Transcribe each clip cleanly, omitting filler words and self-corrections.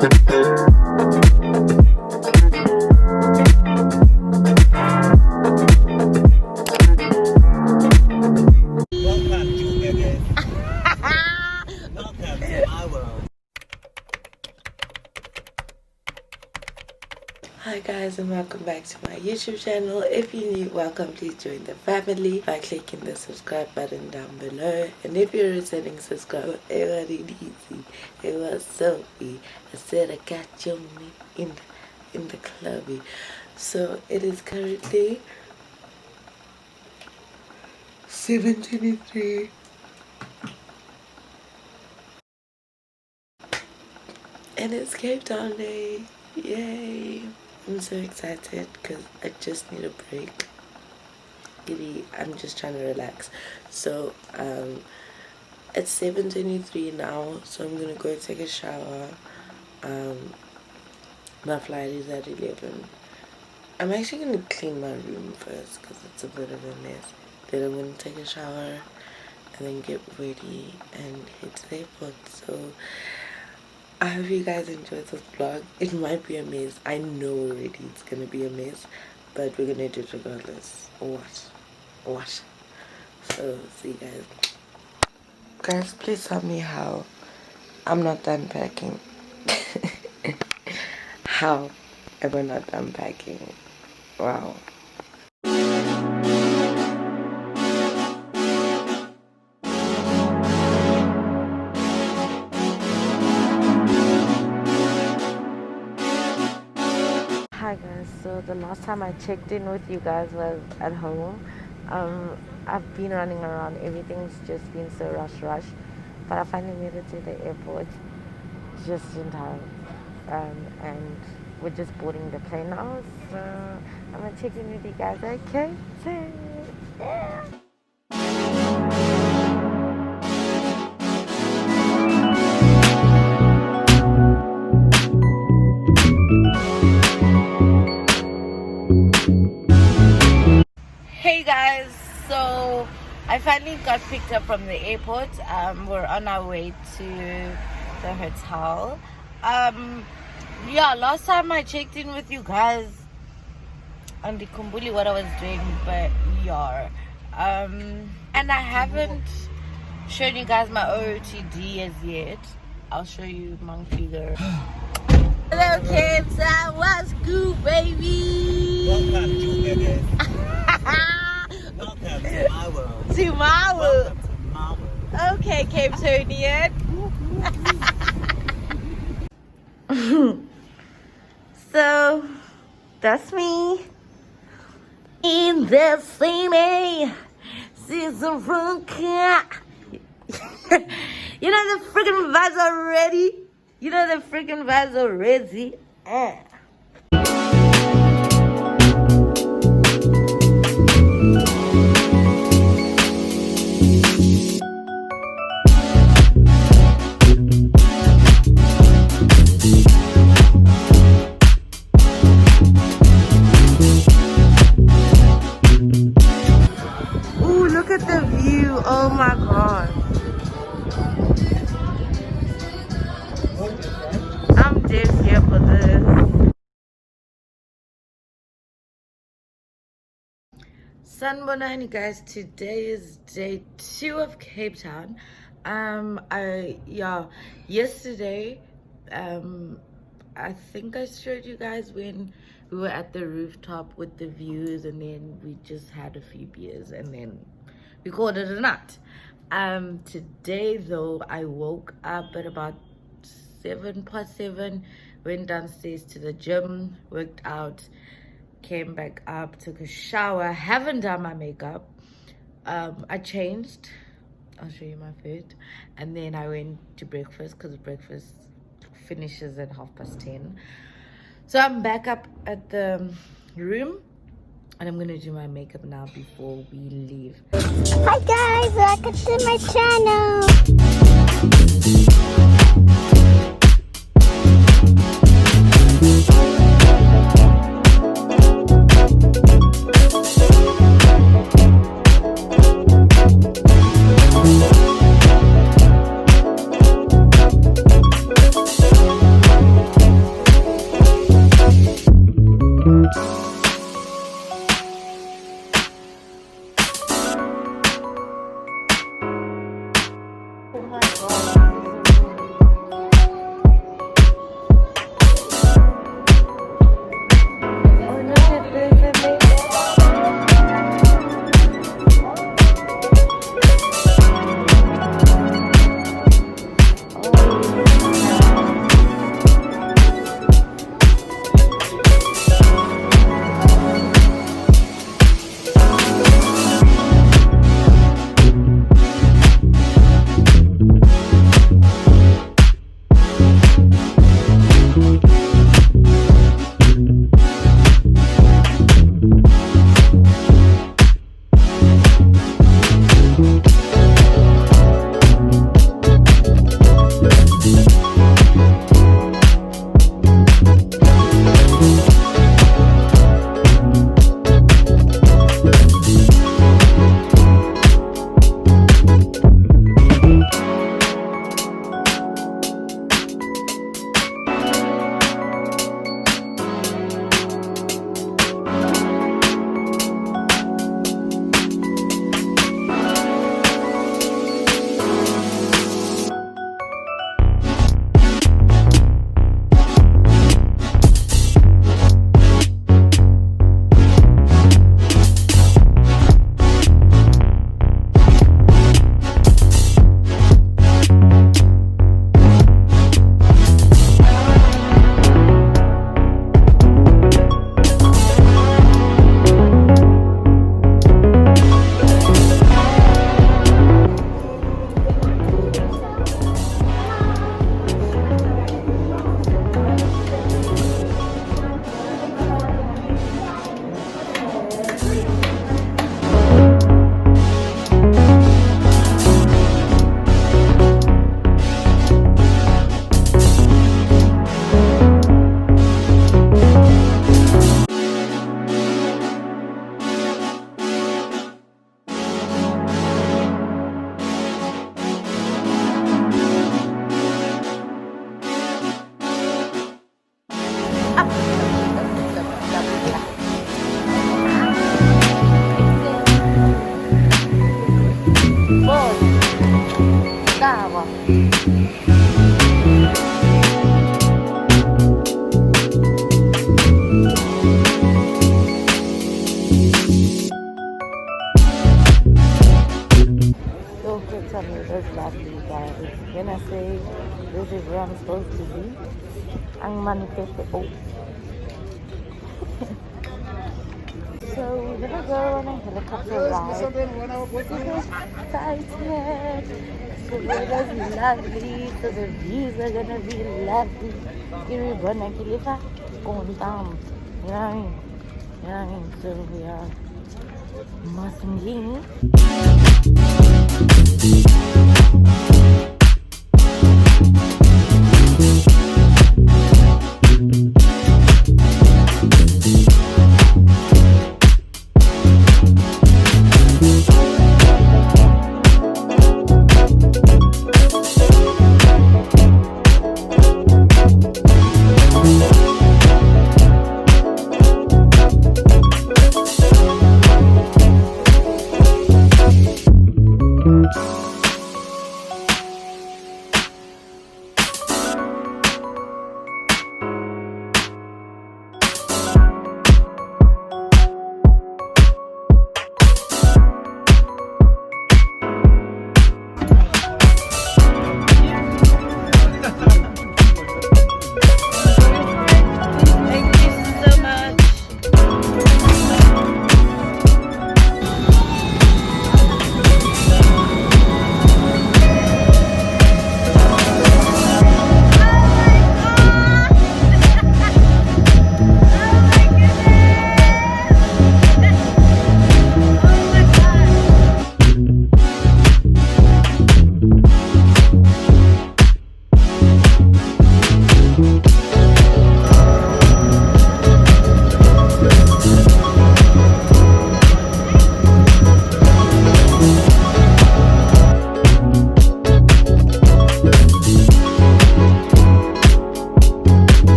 Hi guys, and welcome back to my YouTube channel. If you're new, welcome. Please join the family by clicking the subscribe button down below. And if you're a returning subscriber, it was easy. It was so easy. I said I got your in the clubby. So it is currently 7:23. And it's Cape Town Day. Yay! I'm so excited because I just need a break. I'm just trying to relax. So it's 7:23 now, so I'm gonna go take a shower. My flight is at 11. I'm actually gonna clean my room first because it's a bit of a mess. Then I'm gonna take a shower and then get ready and head to the airport. So I hope you guys enjoyed this vlog. It might be a mess. I know already it's gonna be a mess, but we're gonna do it regardless. What? So see you guys. Guys, please tell me how I'm not done packing. How am I not done packing? Wow. Hi guys, so the last time I checked in with you guys was at home. I've been running around, everything's just been so rush, but I finally made it to the airport just in time, and we're just boarding the plane now, so I'm gonna check in with you guys, okay? So, yeah. Hey guys, so I finally got picked up from the airport. We're on our way to the hotel. Yeah, last time I checked in with you guys on the Kumbuli what I was doing, but yeah. And I haven't shown you guys my OOTD as yet. I'll show you monk figure. Hello kids, what's good, baby? Welcome to my world. To my world. Welcome to my world. Okay, Cape Townian. So that's me in the same season from You know the freaking vibes already. Ooh, look at the view. Oh my god. I'm dead scared for this. Sanbonani guys, today is day 2 of Cape Town. Yesterday I think I showed you guys when we were at the rooftop with the views, and then we just had a few beers and then we called it a night. Today though, I woke up at about 7:07, went downstairs to the gym, worked out, came back up, took a shower, haven't done my makeup. I changed, I'll show you my food, and then I went to breakfast because breakfast finishes at 10:30. So I'm back up at the room and I'm gonna do my makeup now before we leave. Hi guys, welcome to my channel. Bol, tawa. Don't tell me this lovely, guys. When I say this is where I'm supposed to be, I'm manifesting. Oh. So we're gonna go on a helicopter ride. Super excited. So we're gonna be lovely. So the views are gonna be lovely. You're gonna kill it on down. You know what I mean? You know what I mean? So we are Masunging.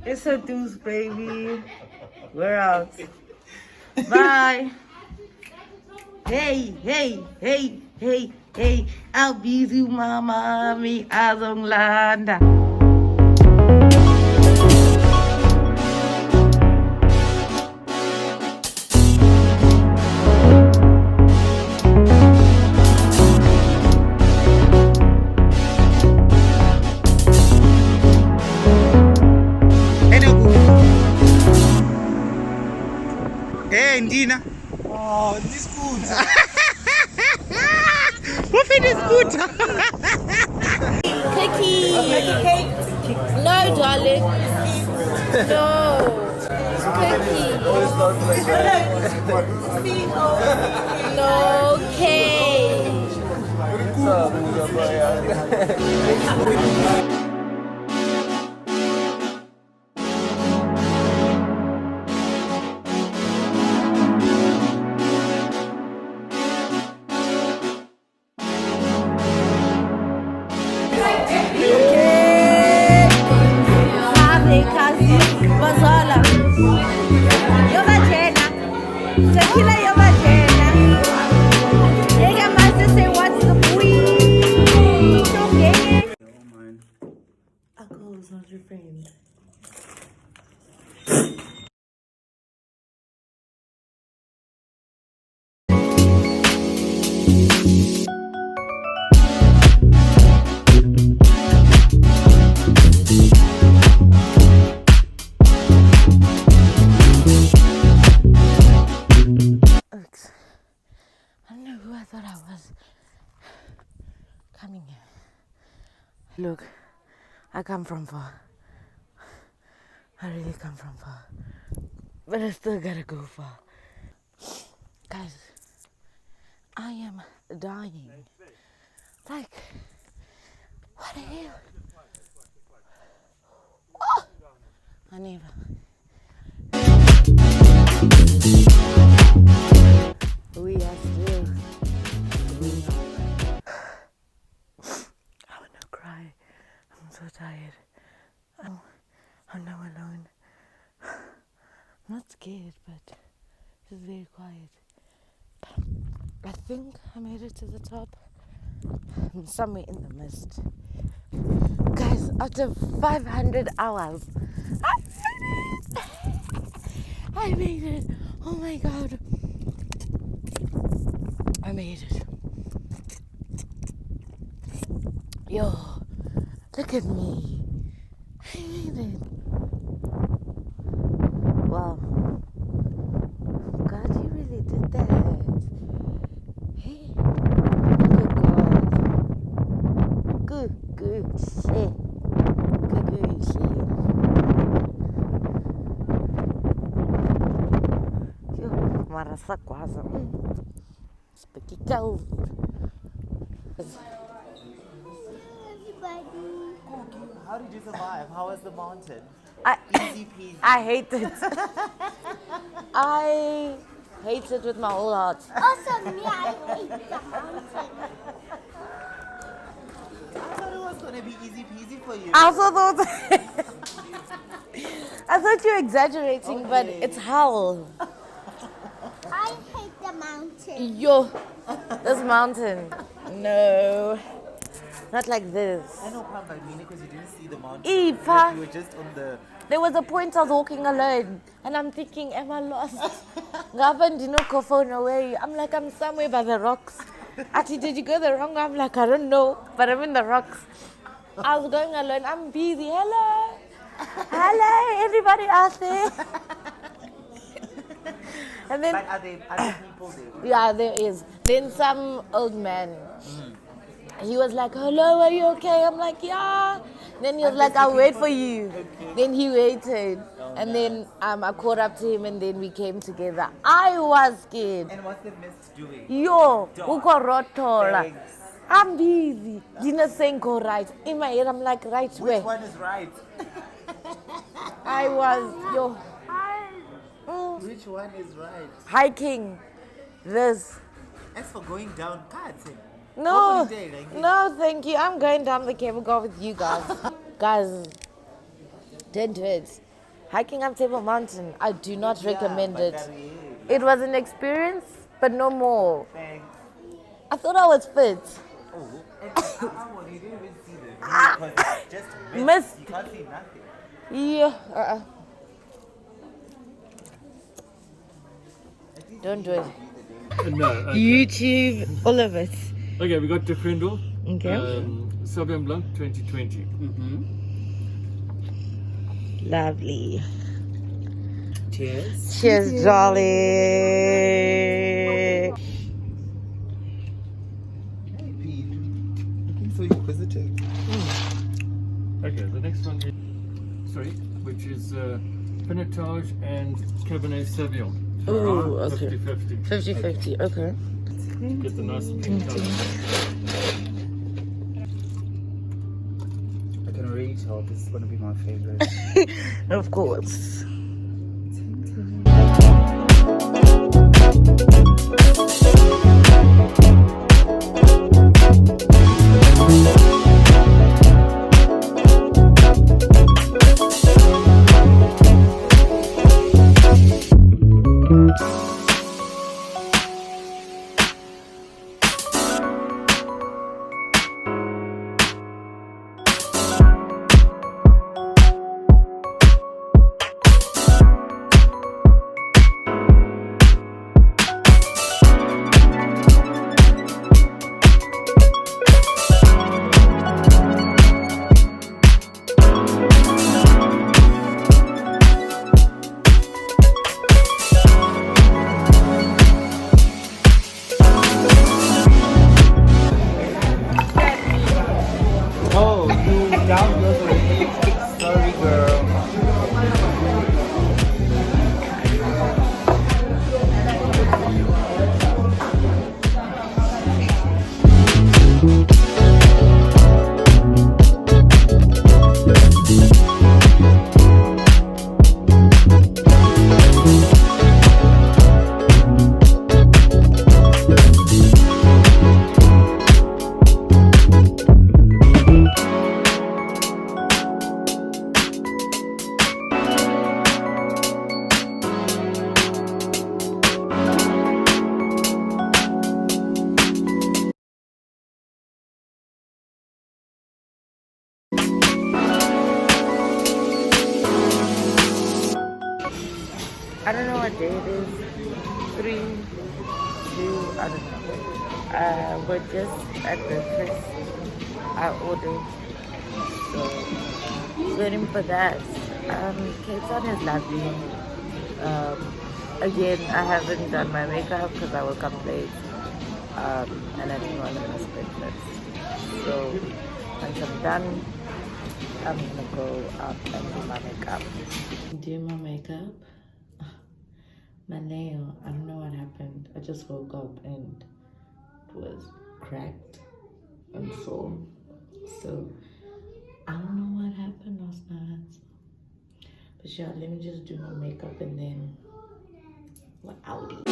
It's a deuce, baby. We're out. Bye. Hey, hey, hey, hey, hey. I'll be you, mama, me, azong landa. Hey, Ndina. Oh, this good. Who finished good? Cookie. No, darling. No. Cookie. No cake. Tequila, you're my Nigga, master say, what's the point? Okay. Alcohol is not your friend. Look, I come from far. I really come from far. But I still gotta go far. Guys, I am dying. Like, what the hell? Oh, I never. We are still. I wanna cry. I'm so tired. I'm now alone. I'm not scared, but it's very quiet. I think I made it to the top. I'm somewhere in the mist. Guys, after 500 hours, I made it! I made it! Oh my god. I made it. Yo, look at me. I made it. Wow. God, you really did that. Hey. Good shit. Good shit. Yo, marasa quase. Speaky cow. How did you survive? How was the mountain? Easy peasy. I hate it. I hate it with my whole heart. Also, me, I hate the mountain. I thought it was going to be easy peasy for you. I also thought I thought you were exaggerating, but it's hell. I hate the mountain. Yo, this mountain. No, not like this. I know, Papa, because you didn't see the mountain. Eva. Like you were just on the... There was a point I was walking alone, and I'm thinking, am I lost? Gavin didn't go phone away. I'm like, I'm somewhere by the rocks. Actually, did you go the wrong way? I'm like, I don't know, but I'm in the rocks. I was going alone. I'm busy. Hello. Hello, everybody out there. And then, But are there other people there? yeah, there is. Then some old man. He was like, hello, are you okay? I'm like, yeah. Then he was like, I'll wait for you. Okay. Then he waited. And then I caught up to him and then we came together. I was scared. And what's the mist doing? Yo, uko rotola. Thanks. I'm busy. Dina saying go right. In my head, I'm like, right Which where? one is right? I was, yo. Which one is right? Hiking. This. As for going down, cards. No, Day, like no, thank you. I'm going down the cable car with you guys. Guys, don't do it. Hiking up Table Mountain, I do not recommend but it. that is. It was an experience, but no more. Thanks. I thought I was fit. Oh, and you didn't even see the view because it's just mist. Mist. You can't see nothing. Yeah. Don't do it. No. Okay. YouTube, all of it. Okay, we got the Grindel. Okay. Sauvignon Blanc 2020. Lovely. Cheers. Cheers, Jolly. Hey, Pete. Looking so inquisitive. Okay, the next one is, which is Pinotage and Cabernet Sauvignon. Ooh, okay. 50-50. 50-50, okay. Get the nice pink color. I can already tell this is going to be my favorite. Of course. down your way. Sorry, girl. I don't know what day it is. 3, 2, I don't know. We're just at breakfast. I ordered, so waiting for that. Cape Town is lovely. Again, I haven't done my makeup because I woke up late, and I didn't want to miss breakfast. So once I'm done, I'm gonna go up and do my makeup. Do my makeup. My nail, I don't know what happened. I just woke up and it was cracked and sore. So I don't know what happened last night. But yeah, let me just do my makeup and then we're outie.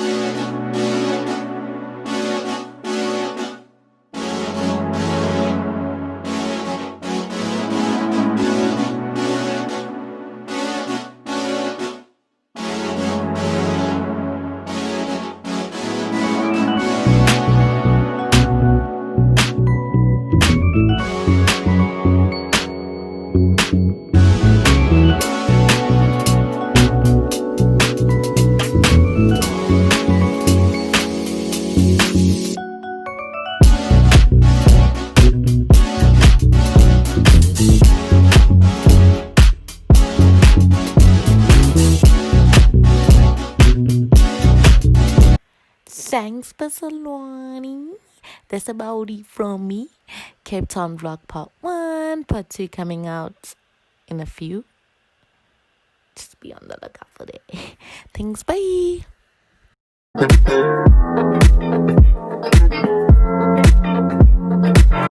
Thanks for saloni. That's about it from me. Cape Town vlog part 1, part 2 coming out in a few. Just be on the lookout for that. Thanks, bye.